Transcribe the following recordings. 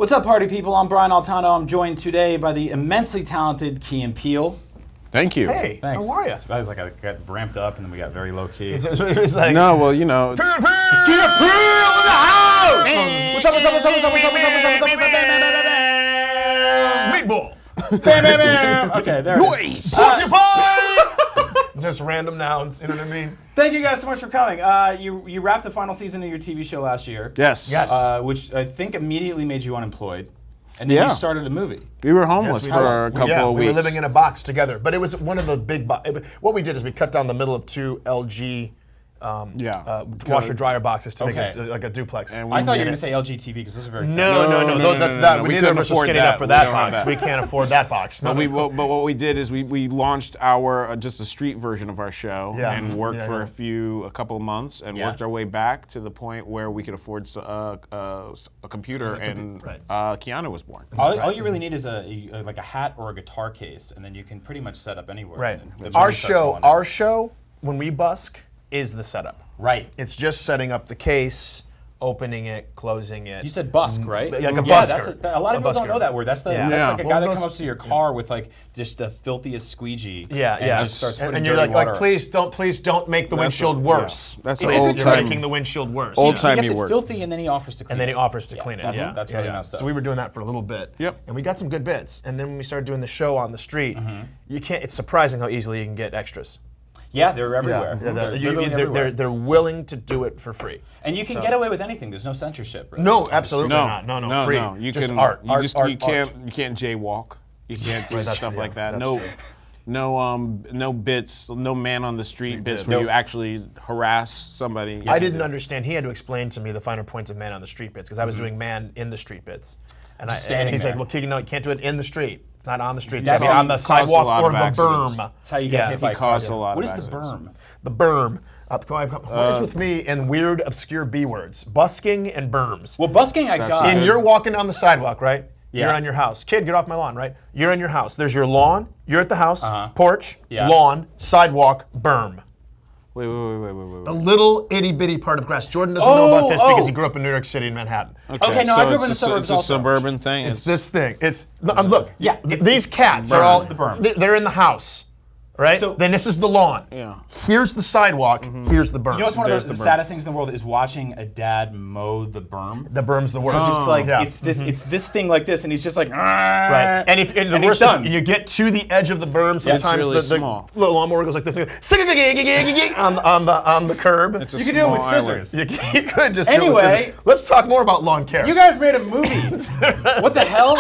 What's up, party people? I'm Brian Altano. I'm joined today by the immensely talented Peele. Thank you. Hey, Thanks. how are you? It's like I got ramped up and then we got very low key. It's like, No, well, you know. Peele in the house! What's up, Meatball! Bam, bam, bam. Okay, there it is. Just random nouns, you know what I mean? Thank you guys so much for coming. You wrapped the final season of your TV show last year. Yes. Yes. Which I think immediately made you unemployed. And then you started a movie. We were homeless Yes, for a couple of weeks. We were living in a box together, but it was one of the big. What we did is we cut down the middle of two LG washer dryer boxes to make it like a duplex. And I thought you were going to say LGTV because those are very No. That's that. We Neither couldn't of us are afford skinny that. enough for We that don't have box. that. We can't afford that box. But what we did is we launched our just a street version of our show and worked for a couple of months and worked our way back to the point where we could afford a computer and Keanu was born. All you really need is like a hat or a guitar case, and then you can pretty much set up anywhere. Right. And the Our money starts going. show, when we busk, is the setup. Right. It's just setting up the case, opening it, closing it. You said busk, right? Like a Yeah, busker. a lot of A people don't busker. know that word. That's like a Yeah. guy Well, that those- comes up to your car with like just the filthiest squeegee. Yeah, and yeah. just starts putting and you're dirty like, water. please don't make the windshield worse. That's It's the a old good You're time. making the windshield worse. Old He time gets you it work. filthy and then he offers to clean And then he it. offers to clean it. That's really messed up. So we were doing that for a little bit. Yep. And we got some good bits. And then when we started doing the show on the street, you can't. It's surprising how easily you can get extras. Yeah, they're everywhere. Yeah, They're literally everywhere. they're willing to do it for free. And you can get away with anything. There's no censorship. Really. No, absolutely No, not. No, free. You just can, art. You art, just art, you can't jaywalk. You can't do stuff like that. that's No. true. No bits, no man on the street bits where Nope. you actually harass somebody. I didn't understand. He had to explain to me the finer points of man on the street bits because I was doing man in the street bits. And standing he's there. like, well, Keegan, no, you can't do it in the street. It's not on the street. It's That's gotta be how on the he caused a sidewalk lot or of the accidents. berm. That's how you get hit by caused cars. a lot What of is the accidents. berm? The berm. What is with me and weird, obscure B words? Busking and berms. Well, busking I got. And you're walking down the sidewalk, right? Yeah. You're on your house. Kid, get off my lawn, right? You're on your house. There's your lawn. You're at the house. Porch. Yeah. Lawn. Sidewalk. Berm. Wait. A little itty bitty part of grass. Jordan doesn't know about this because he grew up in New York City in Manhattan. Okay, no, I grew up in the suburbs It's a also. suburban thing. It's this thing. It's look. Yeah, These cats are berm. all. It's the berm. They're in the house, right? So- then this is the lawn. Yeah. Here's the sidewalk. Here's the berm. You know what's one of There's the the berm. saddest things in the world is watching a dad mow the berm. The berm's the worst. It's like Yeah. it's this thing like this, and he's just like Right. And if and the and he's worst is done. you get to the edge of the berm, sometimes really the small. lawnmower goes like this on the curb. It's a You can do it with small island. scissors. You could just do it with Anyway. scissors. Let's talk more about lawn care. You guys made a movie. What the hell?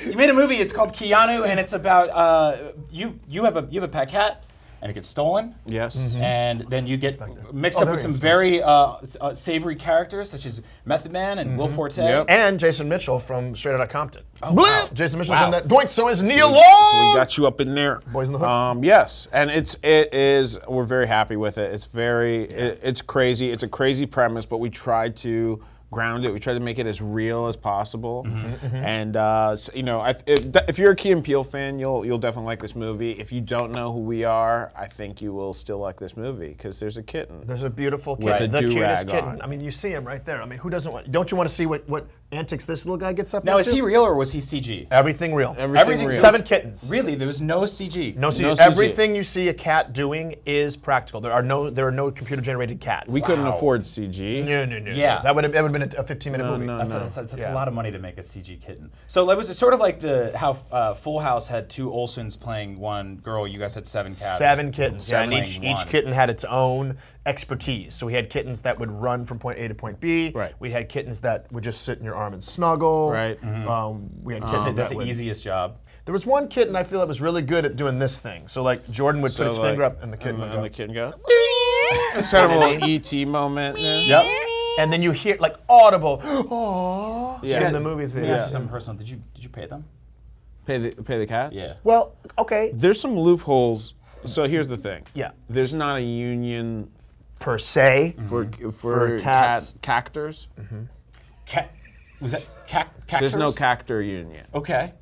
You made a movie. It's called Keanu, and it's about you have a pet cat, and it gets stolen. Yes. And then you get mixed up there with he some is. very savory characters such as Method Man and Will Forte. Yep. And Jason Mitchell from Straight Outta Compton. wow. Jason Mitchell's Wow. in that. Doink. So is Neil So Long. we got you up in there. Boys in the Hood. Yes, and it is. We're very happy with it. It's it's crazy. It's a crazy premise, but we tried to ground it. We tried to make it as real as possible. And if you're a Key and Peele fan, you'll definitely like this movie. If you don't know who we are, I think you will still like this movie because there's a kitten. There's a beautiful With kitten, a the do-rag cutest kitten. on. I mean, you see him right there. I mean, who doesn't want? Don't you want to see what antics this little guy gets up Now, into? is he real or was he CG? Everything real. Everything real. 7 kittens. Really, there was no CG. No CG. No CG. Everything you see a cat doing is practical. There are no computer generated cats. We couldn't afford CG. No. Yeah. That would have been a 15-minute movie. no. That's a lot of money to make a CG kitten. So it was sort of like how Full House had 2 Olsons playing one girl. You guys had 7 cats. 7 kittens. Yeah, and playing each one. kitten had its own expertise. So we had kittens that would run from point A to point B. Right. We had kittens that would just sit in your arm and snuggle. Right. We had kittens That's that the would. easiest job. There was one kitten I feel that was really good at doing this thing. So like Jordan would put his finger up and the kitten would go. And the kitten go. It's kind of a little ET moment. Yep. And then you hear like audible, oh, Yeah. in the movie Let me theater. ask you something personal. Did you pay them? Pay the cats. Yeah. Well, okay, There's some loopholes. So here's the thing. Yeah. There's not a union per se. for cats. cactors. Was that cactors? There's no cactor union. Okay.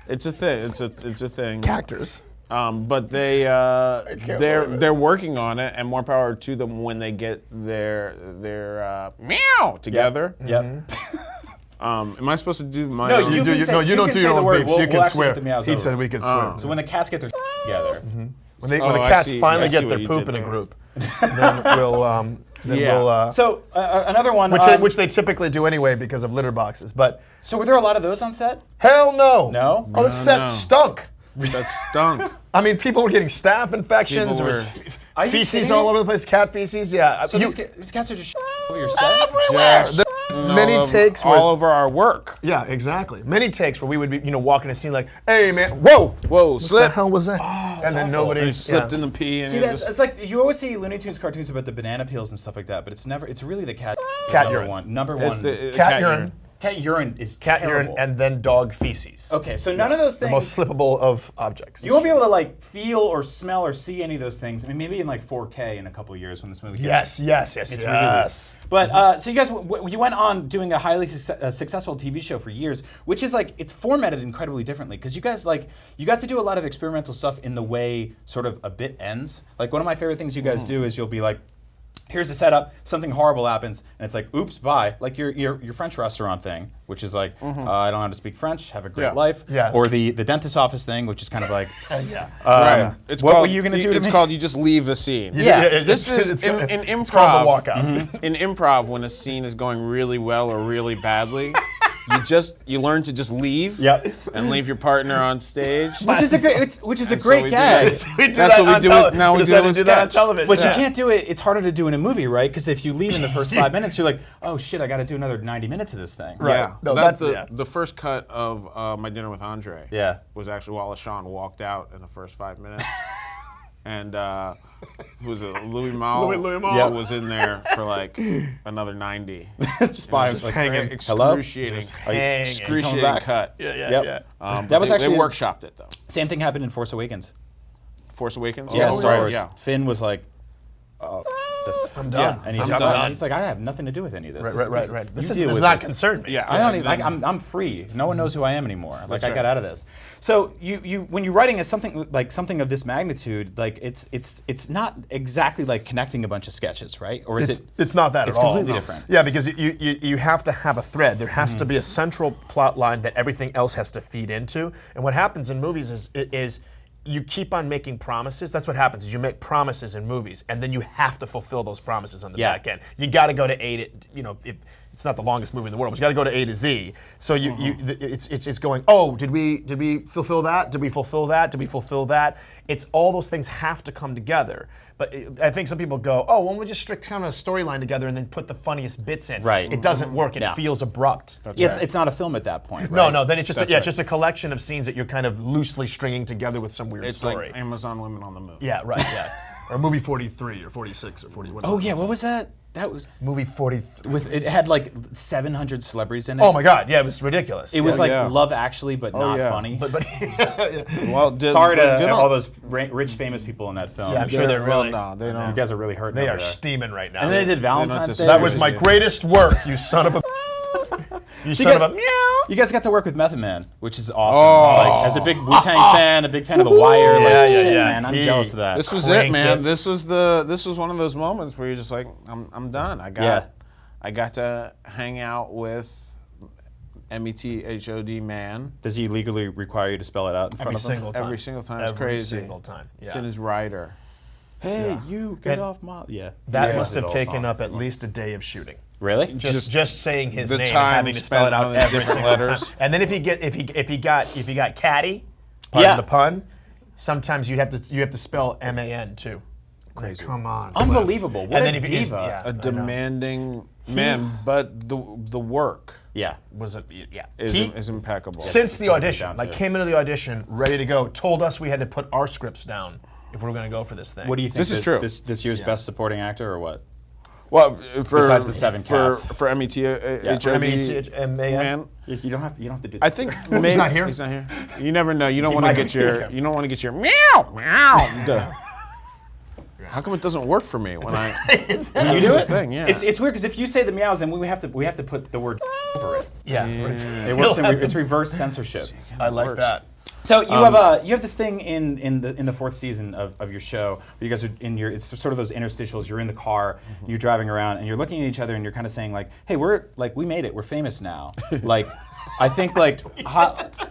It's a thing. It's a thing. Cactors. But they're working on it, and more power to them when they get their meow together. Yep. Am I supposed to do my No, own? you can say- you you don't can do say your the own word. beeps. We'll You can actually swear. get the meows He over. said we can swear. So when the cats get their together. When the I cats see- finally I see get what their you poop did in a there. group, then we'll. So another one. Which they typically do anyway because of litter boxes. But so were there a lot of those on set? hell no. No? Oh, the set no. stunk. That stunk. I mean, people were getting staph infections. People There was were- Are you feces kidding all me? over the place. Cat feces. Yeah. So these cats are just over your set? everywhere. Just Many all takes over, where all over our work. yeah, exactly. Many takes where we would be, walking a scene like, "Hey, man, whoa, Whoa, what the slip. hell was that?" and then awful. nobody He slipped in the pee and See, he that, was just, it's like you always see Looney Tunes cartoons about the banana peels and stuff like that, but it's never. It's really the cat. Cat number urine. one. Number it's one. the cat urine, cat urine is cat terrible. urine, and then dog feces. Okay, so none of those The things. most slippable of objects. You won't be able to like feel or smell or see any of those things. I mean, maybe in like 4K in a couple of years when this movie. Yes. It's re-released. But so you guys, you went on doing a highly successful TV show for years, which is like it's formatted incredibly differently because you guys you got to do a lot of experimental stuff in the way sort of a bit ends. Like one of my favorite things you guys do is you'll be like, here's the setup, something horrible happens, and it's like, oops, bye. Like your French restaurant thing, which is like, I don't know how to speak French, have a great Yeah. life. Yeah. Or the dentist's office thing, which is kind of like, Yeah. right. It's what called, were you going to do to It's me? called you just leave the scene. Yeah. This is it's in called improv. the walkout. In improv, when a scene is going really well or really badly, you learn to just leave. Yep. And leave your partner on stage. which is a great, a And so great we do gag. that. We do That's that what we on do tele- it- now we do decided it to with that on sketch. television. But Yeah. you can't do it. It's harder to do in a movie, right? Because if you leave in the first 5 minutes, you're like, oh shit, I got to do another 90 minutes of this thing. Right. Yeah. No, that's that's- the first cut of My Dinner with Andre. Yeah. Was actually Wallace Shawn walked out in the first 5 minutes. And who was it? Louis Malle. Louis Malle. Yeah. Was in there for like another 90. Just by Just like, hanging. Hello? Excruciating. hanging. Excruciating back? cut. Yeah. Yep. But That was they actually- workshopped it though. Same thing happened in Force Awakens. Force Awakens. Yeah, Oh, Star right, Wars. Yeah. Finn was like, I'm done. yeah, and he I'm just done. he's like, I have nothing to do with any of this. Right. You This deal does with not this. concern me. Yeah. I don't And even, like, then- I'm free. No one knows who I am anymore. Like That's I right. got out of this. So you when you're writing something of this magnitude, like it's not exactly like connecting a bunch of sketches, right? Or is It's not that It's at all. completely no. different. Yeah, because you have to have a thread. There has to be a central plot line that everything else has to feed into. And what happens in movies is you keep on making promises. That's what happens. Is you make promises in movies, and then you have to fulfill those promises on the Yeah. back end. You got to go to A to it's not the longest movie in the world, but you got to go to A to Z. So it's going. Oh, did we fulfill that? Did we fulfill that? Did we fulfill that? It's all those things have to come together. But I think some people go, oh, well, we just strict kind of a storyline together and then put the funniest bits in. Right. It doesn't work. It Yeah. feels abrupt. it's not a film at that point, No, right? no. Then it's just That's it's right. just a collection of scenes that you're kind of loosely stringing together with some weird It's story. like Amazon Women on the Moon. Yeah, right. Yeah. Or movie 43 or 46 or 41. Oh yeah, what was that? That was Movie 43. with it had like 700 celebrities in it. Oh my God! Yeah, it was ridiculous. It was Yeah, like yeah. Love Actually, but not yeah. funny. but Well, Sorry to good all on- those rich famous people in that film. Yeah, I'm sure they're well, really. no, they You don't. guys are really hurting. They over are there. steaming right now. And then they did Valentine's just- Day. That was my Yeah. greatest work, you son of a. You son of a. Meow. You guys got to work with Method Man, which is awesome. Like, as a big Wu-Tang fan, a big fan of The Wire. Like, Yeah, shit, yeah. man, I'm He- jealous of that. This was Cranked it, man. it. This was one of those moments where you're just like, I'm done. I got to hang out with METHOD man Does he legally require you to spell it out in front Every of him? single time. every single time. It's Every crazy. single time. It's Yeah. in his rider. Hey, you get And off my. Yeah. That Yeah. must have It all taken song. up at least a day of shooting. Really? Just saying his the name and time having to spell it spent out on the every different single letters. time. And then if he got catty, pardon Yeah. the pun, sometimes you have to spell MAN too. Crazy. Come on. Unbelievable. What And a then if he is- diva. yeah. A I know. demanding man, but the work Yeah. Was it? Yeah. is impeccable. Since the what it audition, comes down like to. came into the audition ready to go, told us we had to put our scripts down if we were going to go for this thing. What do you think? This is true. This year's best supporting actor or what? Well, for Besides the seven cats. for METHOD For METHOD man. You don't have to do. I think maybe not here? He's not here. You never know. You don't want might to be get your here. you don't want to get your meow meow. Duh. How come it doesn't work for me when I You do it. thing? Yeah. It's weird because if you say the meows, then we have to put the word over it. Yeah. It works. It's reverse censorship. I like that. So you have this thing in the fourth season of your show where you guys are it's sort of those interstitials. You're in the car, you're driving around, and you're looking at each other, and you're kind of saying like, "Hey, we made it. We're famous now. Like, I think like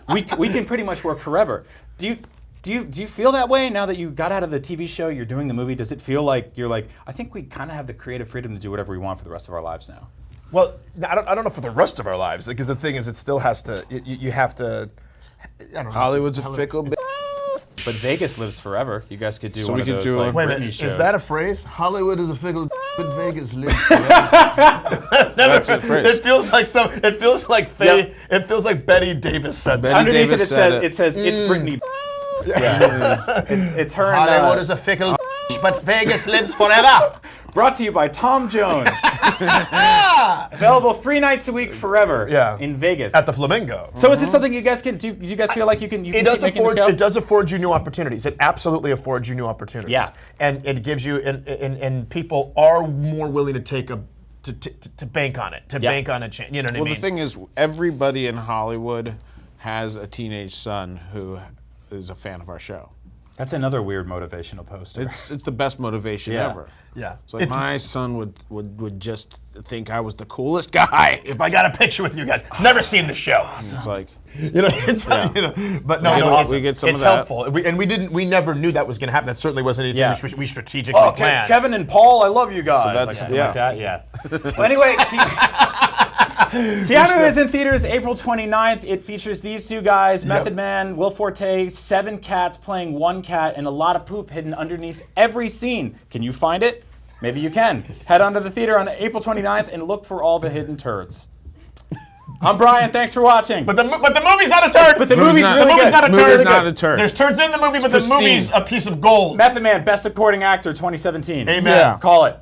we can pretty much work forever." Do you feel that way now that you got out of the TV show? You're doing the movie. Does it feel like you're like, I think we kind of have the creative freedom to do whatever we want for the rest of our lives now? Well, I don't know for the rest of our lives, because the thing is, it still has to. You have to. I don't know. Hollywood's a fickle bitch. But Vegas lives forever. You guys could do So one we of could those do like a- Wait a Britney minute, shows. is that a phrase? Hollywood is a fickle, but Vegas lives. That's a phrase. It feels like It feels like Yep. It feels like Betty Davis said that. Betty Underneath Davis it said says it's Britney. Yeah. it's her and Hollywood is a fickle, but Vegas lives forever. brought to you by Tom Jones. Available 3 nights a week forever in Vegas. At the Flamingo. So is this something you guys can do? You guys feel like you can It keep does making this go? afford you new opportunities. It absolutely affords you new opportunities. Yeah. And it gives you and people are more willing to take to bank on it, bank on a chance. You know what I Well, mean? the thing is, everybody in Hollywood has a teenage son who is a fan of our show. That's another weird motivational poster. It's the best motivation Yeah. ever. Yeah. It's like my son would just think I was the coolest guy. If I got a picture with you guys, never seen the show. It's like, You know, it's but no, We get some it's of that. helpful. We never knew that was going to happen. That certainly wasn't anything Yeah. we strategically Oh, planned. Kevin and Paul, I love you guys. So that's- like something yeah. like that. Yeah. Well, anyway, Keanu is in theaters April 29th. It features these two guys, Method Man, Will Forte, 7 cats playing 1 cat, and a lot of poop hidden underneath every scene. Can you find it? Maybe you can. Head on to the theater on April 29th and look for all the hidden turds. I'm Brian. Thanks for watching. But the movie's not a turd. But the movie's not- really good. not a movie's turd. not a turd. There's turds in the movie, but pristine. the movie's a piece of gold. Method Man, Best Supporting Actor 2017. Amen. Yeah. Call it.